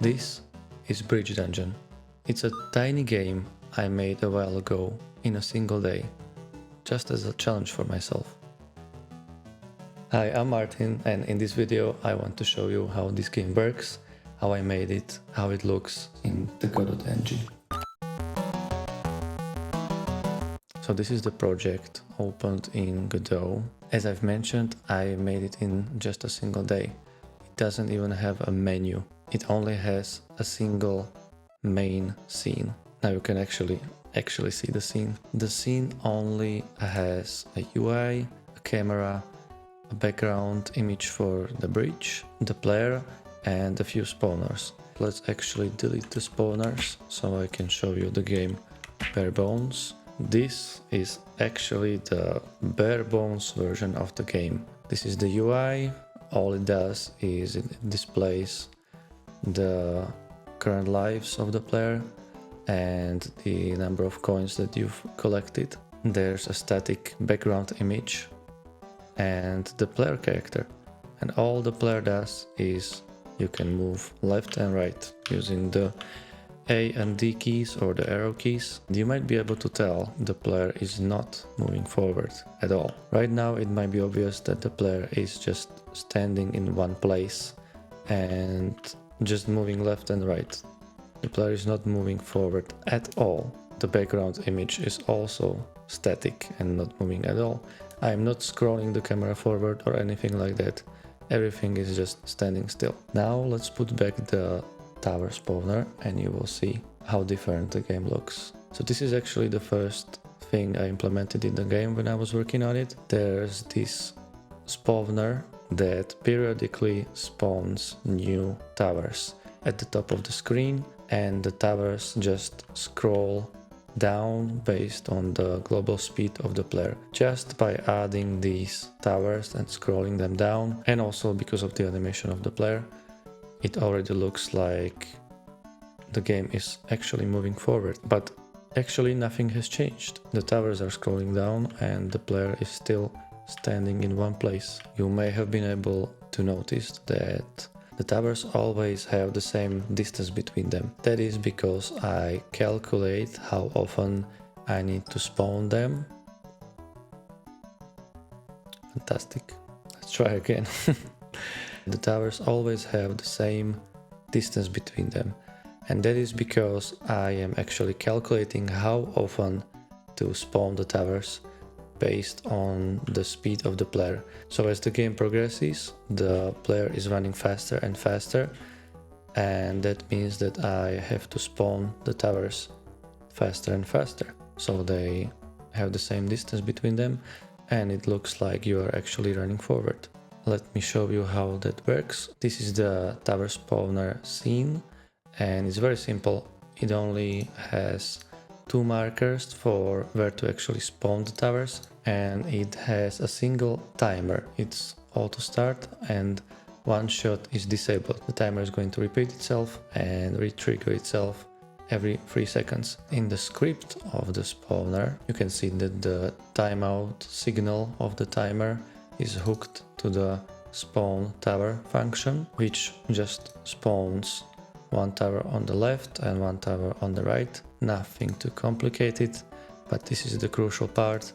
This is Bridge Dungeon. It's a tiny game I made a while ago in a single day, just as a challenge for myself. Hi, I'm Martin, and in this video I want to show you how this game works, how I made it, how it looks in the Godot engine. So this is the project opened in Godot. As I've mentioned, I made it in just a single day. It doesn't even have a menu. It only has a single main scene. Now you can actually see the scene. The scene only has a UI, a camera, a background image for the bridge, the player, and a few spawners. Let's actually delete the spawners so I can show you the game bare bones. This is actually the bare bones version of the game. This is the UI. All it does is it displays the current lives of the player and the number of coins that you've collected. There's a static background image and the player character. And all the player does is you can move left and right using the A and D keys or the arrow keys. You might be able to tell the player is not moving forward at all. Right now it might be obvious that the player is just standing in one place and just moving left and right. The player is not moving forward at all. The background image is also static and not moving at all. I am not scrolling the camera forward or anything like that. Everything is just standing still. Now let's put back the tower spawner and you will see how different the game looks. So this is actually the first thing I implemented in the game when I was working on it. There's this spawner that periodically spawns new towers at the top of the screen, and the towers just scroll down based on the global speed of the player. Just by adding these towers and scrolling them down, and also because of the animation of the player, it already looks like the game is actually moving forward. But actually nothing has changed. The towers are scrolling down and the player is still standing in one place. You may have been able to notice that the towers always have the same distance between them. That is because I calculate how often I need to spawn them. Fantastic. Let's try again. The towers always have the same distance between them. And that is because I am actually calculating how often to spawn the towers based on the speed of the player. So as the game progresses, the player is running faster and faster, and that means that I have to spawn the towers faster and faster. So they have the same distance between them, and it looks like you are actually running forward. Let me show you how that works. This is the tower spawner scene, and it's very simple. It only has two markers for where to actually spawn the towers, and it has a single timer. It's auto start and one shot is disabled. The timer is going to repeat itself and re-trigger itself every 3 seconds. In the script of the spawner, you can see that the timeout signal of the timer is hooked to the spawn tower function, which just spawns one tower on the left and one tower on the right. Nothing too complicated, but this is the crucial part.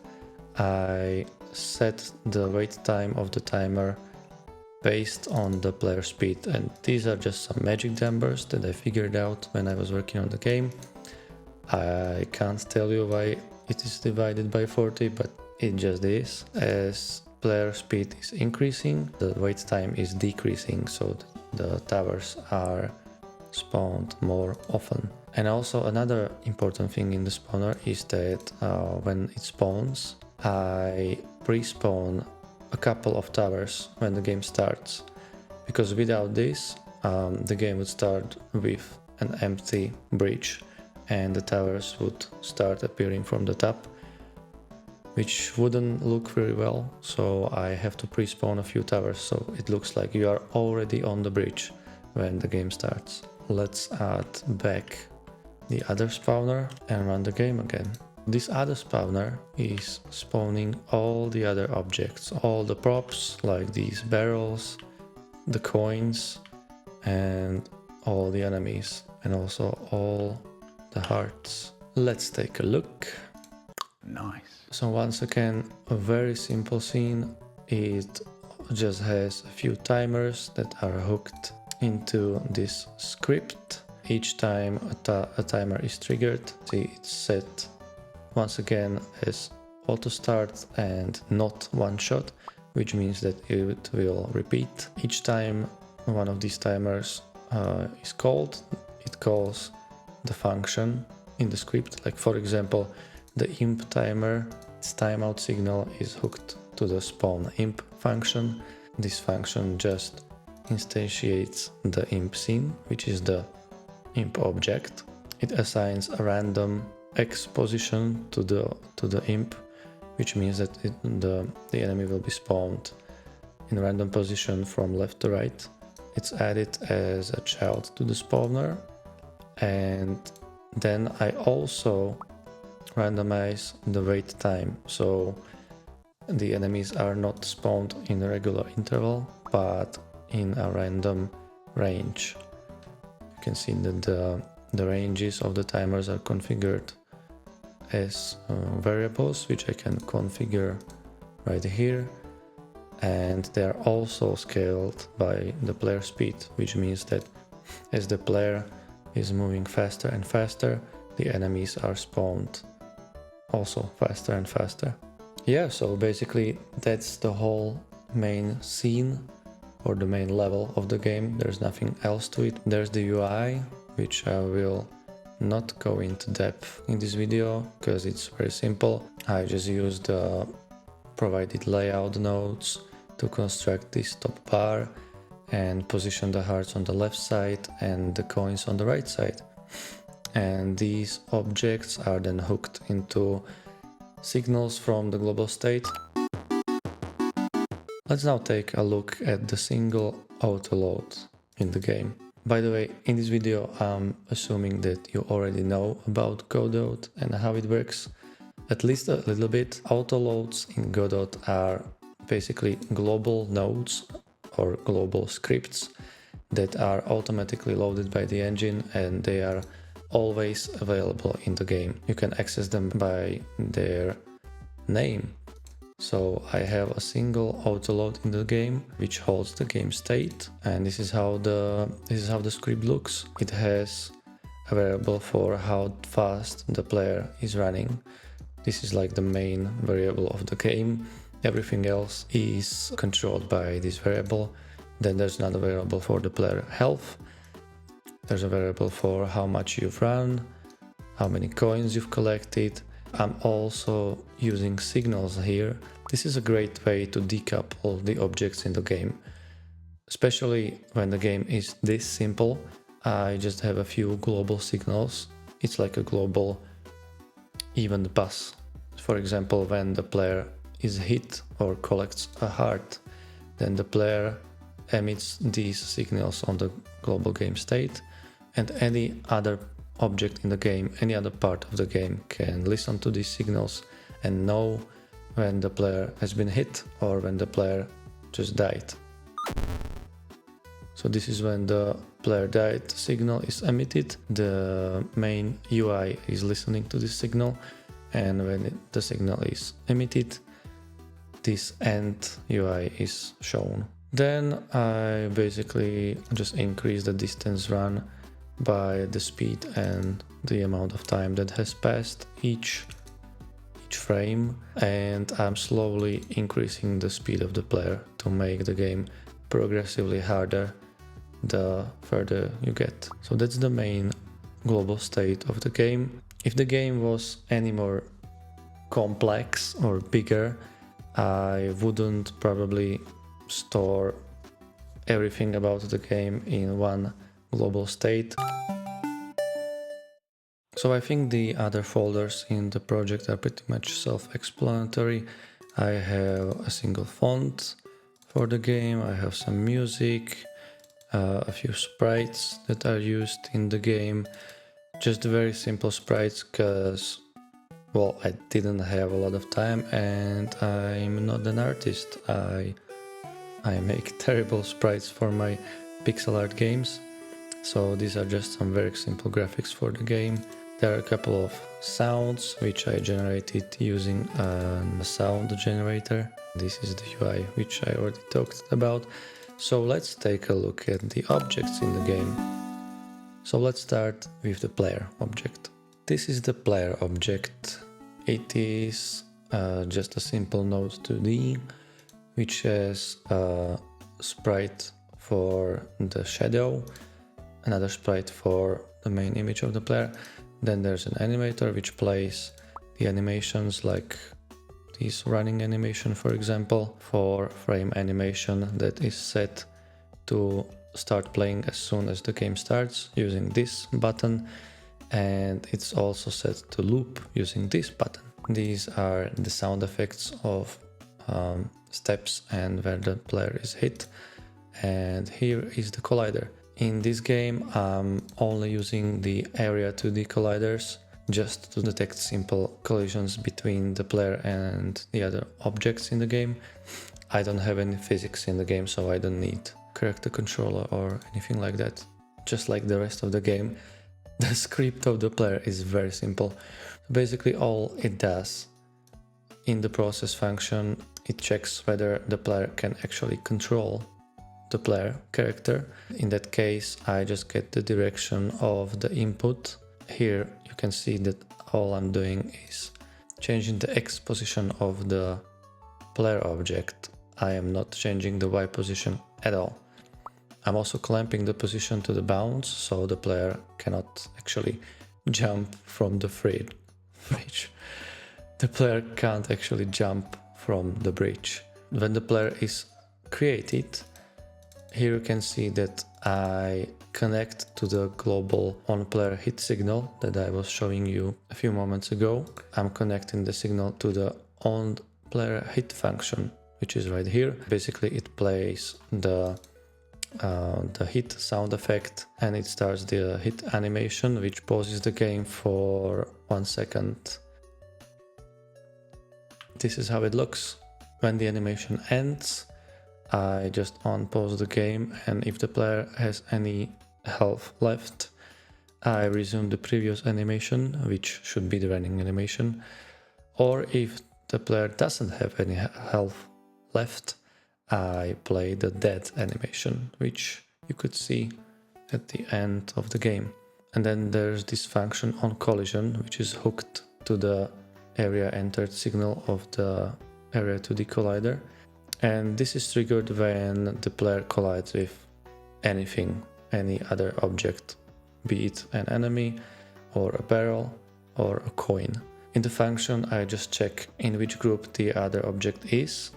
I set the wait time of the timer based on the player speed, and these are just some magic numbers that I figured out when I was working on the game. I can't tell you why it is divided by 40, but it just is. As player speed is increasing, the wait time is decreasing, so the towers are spawned more often. And also another important thing in the spawner is that when it spawns, I pre-spawn a couple of towers when the game starts, because without this the game would start with an empty bridge and the towers would start appearing from the top, which wouldn't look very well. So I have to pre-spawn a few towers so it looks like you are already on the bridge when the game starts. Let's add back the other spawner and run the game again. This other spawner is spawning all the other objects, all the props like these barrels, the coins, and all the enemies and also all the hearts. Let's take a look. Nice. So once again, a very simple scene. It just has a few timers that are hooked into this script. Each time a timer is triggered, see, it's set once again as auto start and not one shot, which means that it will repeat. Each time one of these timers is called, it calls the function in the script. Like for example, the imp timer, its timeout signal is hooked to the spawn imp function. This function just instantiates the imp scene, which is the imp object. It assigns a random X position to the imp, which means that the enemy will be spawned in a random position from left to right. It's added as a child to the spawner, and then I also randomize the wait time, so the enemies are not spawned in a regular interval but in a random range. You can see that the ranges of the timers are configured as variables, which I can configure right here, and they are also scaled by the player speed, which means that as the player is moving faster and faster, the enemies are spawned also faster and faster. Yeah, so basically that's the whole main scene or the main level of the game. There's nothing else to it. There's the UI, which I will not go into depth in this video because it's very simple. I just used the provided layout nodes to construct this top bar and position the hearts on the left side and the coins on the right side. And these objects are then hooked into signals from the global state. Let's now take a look at the single autoload in the game. By the way, in this video I'm assuming that you already know about Godot and how it works, at least a little bit. Autoloads in Godot are basically global nodes or global scripts that are automatically loaded by the engine, and they are always available in the game. You can access them by their name. So I have a single autoload in the game which holds the game state, and this is how the script looks. It has a variable for how fast the player is running. This is like the main variable of the game. Everything else is controlled by this variable. Then there's another variable for the player health. There's a variable for how much you've run, how many coins you've collected. I'm also using signals here. This is a great way to decouple the objects in the game. Especially when the game is this simple, I just have a few global signals. It's like a global event bus. For example, when the player is hit or collects a heart, then the player emits these signals on the global game state, and any other object in the game, any other part of the game can listen to these signals and know when the player has been hit or when the player just died. So this is when the player died signal is emitted. The main UI is listening to this signal, and when the signal is emitted, this end UI is shown. Then I basically just increase the distance run by the speed and the amount of time that has passed each frame, and I'm slowly increasing the speed of the player to make the game progressively harder the further you get. So that's the main global state of the game. If the game was any more complex or bigger, I wouldn't probably store everything about the game in one global state. So I think the other folders in the project are pretty much self-explanatory. I have a single font for the game, I have some music, a few sprites that are used in the game. Just very simple sprites because, well, I didn't have a lot of time and I'm not an artist. I make terrible sprites for my pixel art games. So these are just some very simple graphics for the game. There are a couple of sounds which I generated using a sound generator. This is the UI which I already talked about. So let's take a look at the objects in the game. So let's start with the player object. This is the player object. It is just a simple node 2D which has a sprite for the shadow, another sprite for the main image of the player. Then there's an animator which plays the animations, like this running animation, for example, for frame animation that is set to start playing as soon as the game starts using this button, and it's also set to loop using this button. These are the sound effects of steps and where the player is hit, and here is the collider. In this game I'm only using the area 2D colliders just to detect simple collisions between the player and the other objects in the game. I don't have any physics in the game, so I don't need character controller or anything like that. Just like the rest of the game, the script of the player is very simple. Basically all it does in the process function, it checks whether the player can actually control the player character. In that case, I just get the direction of the input. Here you can see that all I'm doing is changing the X position of the player object. I am not changing the Y position at all. I'm also clamping the position to the bounce, so the player cannot actually jump from the bridge. The player can't actually jump from the bridge. When the player is created, here you can see that I connect to the global on-player hit signal that I was showing you a few moments ago. I'm connecting the signal to the on-player hit function, which is right here. Basically, it plays the hit sound effect and it starts the hit animation, which pauses the game for 1 second. This is how it looks. When the animation ends, I just unpause the game, and if the player has any health left, I resume the previous animation, which should be the running animation. Or if the player doesn't have any health left, I play the dead animation, which you could see at the end of the game. And then there's this function on collision, which is hooked to the area entered signal of the area 2D collider. And this is triggered when the player collides with anything, any other object, be it an enemy or a barrel or a coin. In the function, I just check in which group the other object is.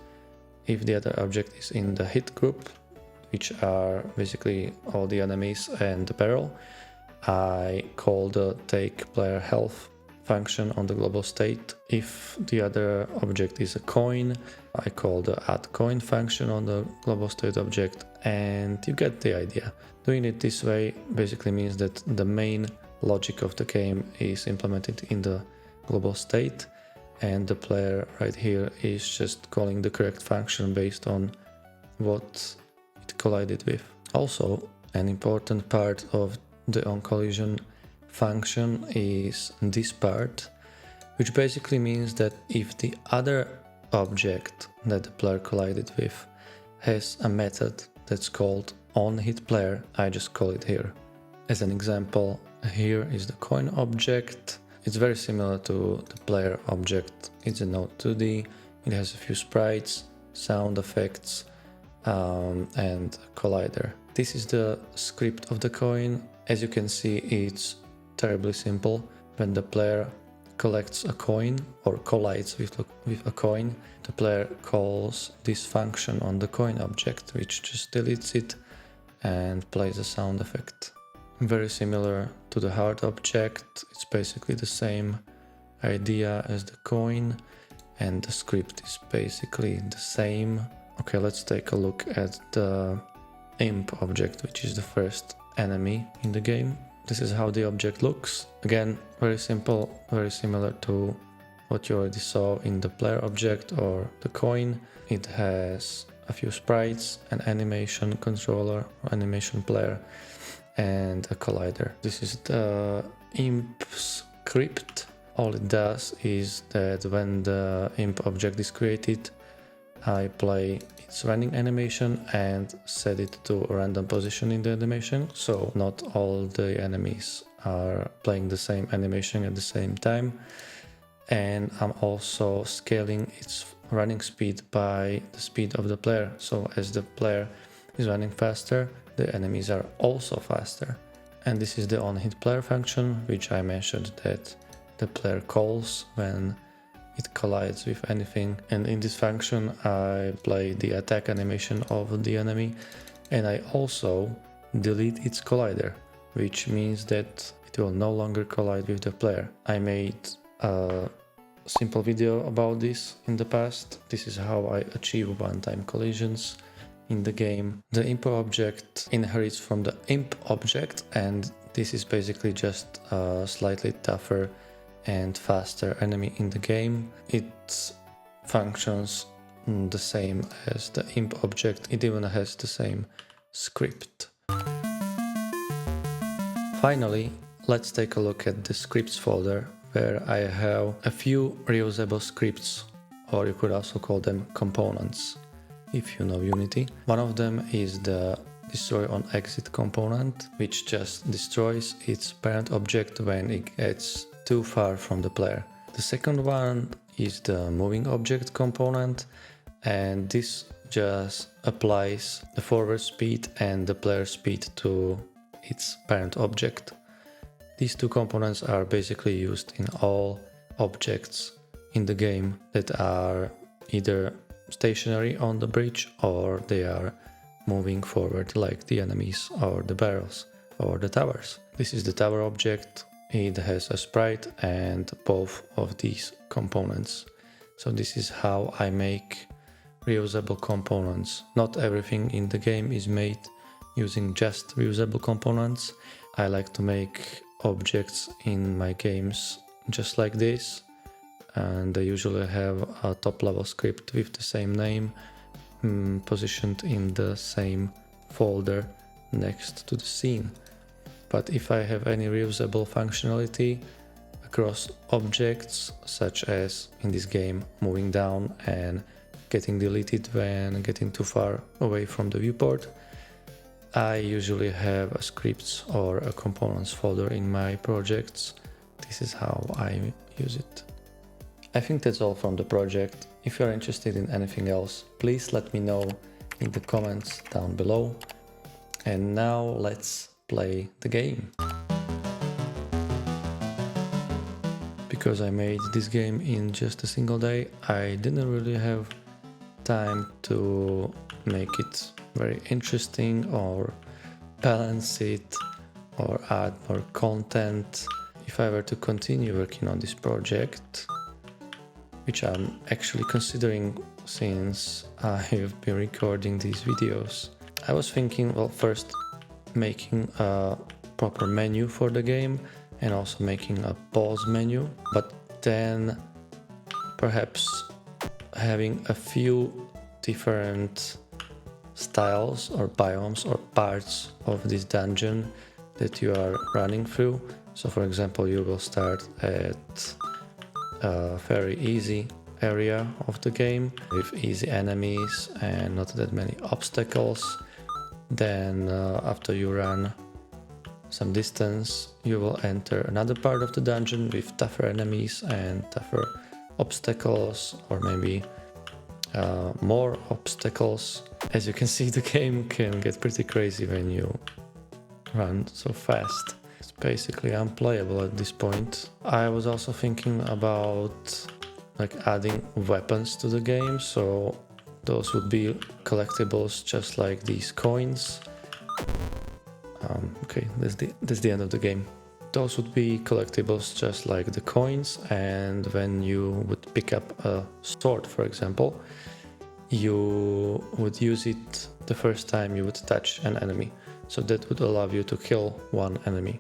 If the other object is in the hit group, which are basically all the enemies and the barrel, I call the take player health function on the global state. If the other object is a coin, I call the add coin function on the global state object, and you get the idea. Doing it this way basically means that the main logic of the game is implemented in the global state, and the player right here is just calling the correct function based on what it collided with. Also, an important part of the on-collision function is this part, which basically means that if the other object that the player collided with has a method that's called onHitPlayer, I just call it here. As an example, here is the coin object. It's very similar to the player object. It's a node 2D, it has a few sprites, sound effects, and a collider. This is the script of the coin. As you can see, it's terribly simple. When the player collects a coin or collides with a coin, the player calls this function on the coin object, which just deletes it and plays a sound effect. Very similar to the heart object, it's basically the same idea as the coin, and the script is basically the same. Okay, let's take a look at the imp object, which is the first enemy in the game. This is how the object looks. Again, very simple, very similar to what you already saw in the player object or the coin. It has a few sprites, an animation controller or animation player, and a collider. This is the imp script. All it does is that when the imp object is created, I play its running animation and set it to a random position in the animation, so not all the enemies are playing the same animation at the same time. And I'm also scaling its running speed by the speed of the player, so as the player is running faster, the enemies are also faster. And this is the on-hit player function, which I mentioned that the player calls when it collides with anything. And in this function I play the attack animation of the enemy, and I also delete its collider, which means that it will no longer collide with the player. I made a simple video about this in the past. This is how I achieve one-time collisions in the game. The imp object inherits from the imp object, and this is basically just a slightly tougher and faster enemy in the game. It functions the same as the imp object. It even has the same script. Finally, let's take a look at the scripts folder, where I have a few reusable scripts, or you could also call them components if you know Unity. One of them is the destroy on exit component, which just destroys its parent object when it gets too far from the player. The second one is the moving object component, and this just applies the forward speed and the player speed to its parent object. These two components are basically used in all objects in the game that are either stationary on the bridge or they are moving forward, like the enemies or the barrels or the towers. This is the tower object. It has a sprite and both of these components. So this is how I make reusable components. Not everything in the game is made using just reusable components. I like to make objects in my games just like this, and I usually have a top level script with the same name positioned in the same folder next to the scene. But if I have any reusable functionality across objects, such as in this game moving down and getting deleted when getting too far away from the viewport, I usually have a scripts or a components folder in my projects. This is how I use it. I think that's all from the project. If you're interested in anything else, please let me know in the comments down below. And now let's play the game. Because I made this game in just a single day, I didn't really have time to make it very interesting or balance it or add more content. If I were to continue working on this project, which I'm actually considering since I've been recording these videos, I was thinking, well, first making a proper menu for the game and also making a pause menu, but then perhaps having a few different styles or biomes or parts of this dungeon that you are running through. So for example, you will start at a very easy area of the game with easy enemies and not that many obstacles. Then after you run some distance, you will enter another part of the dungeon with tougher enemies and tougher obstacles, or maybe more obstacles. As you can see, the game can get pretty crazy when you run so fast. It's basically unplayable at this point. I was also thinking about adding weapons to the game, so those would be collectibles just like these coins. Okay, that's the end of the game. Those would be collectibles just like the coins, and when you would pick up a sword, for example, you would use it the first time you would touch an enemy. So that would allow you to kill one enemy.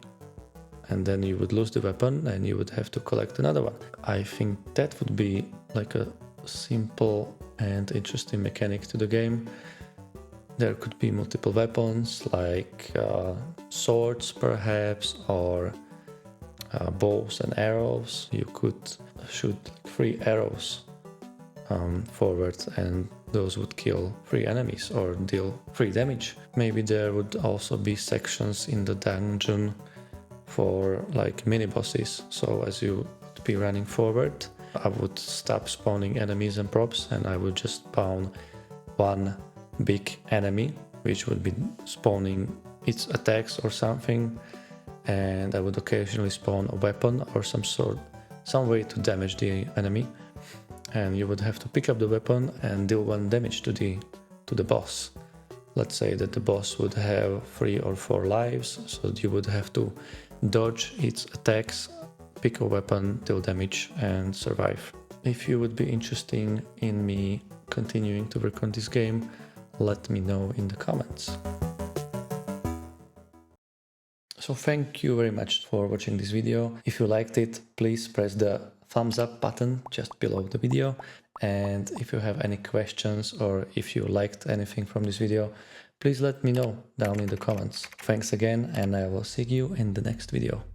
And then you would lose the weapon and you would have to collect another one. I think that would be like a simple and interesting mechanic to the game. There could be multiple weapons like swords perhaps, or bows and arrows. You could shoot 3 arrows forward, and those would kill 3 enemies or deal 3 damage. Maybe there would also be sections in the dungeon for like mini bosses. So as you would be running forward, I would stop spawning enemies and props, and I would just spawn one big enemy, which would be spawning its attacks or something, and I would occasionally spawn a weapon or some way to damage the enemy, and you would have to pick up the weapon and deal 1 damage to the boss. Let's say that the boss would have 3 or 4 lives, so you would have to dodge its attacks, pick a weapon, deal damage, and survive. If you would be interested in me continuing to work on this game, let me know in the comments. So thank you very much for watching this video. If you liked it, please press the thumbs up button just below the video. And if you have any questions or if you liked anything from this video, please let me know down in the comments. Thanks again, and I will see you in the next video.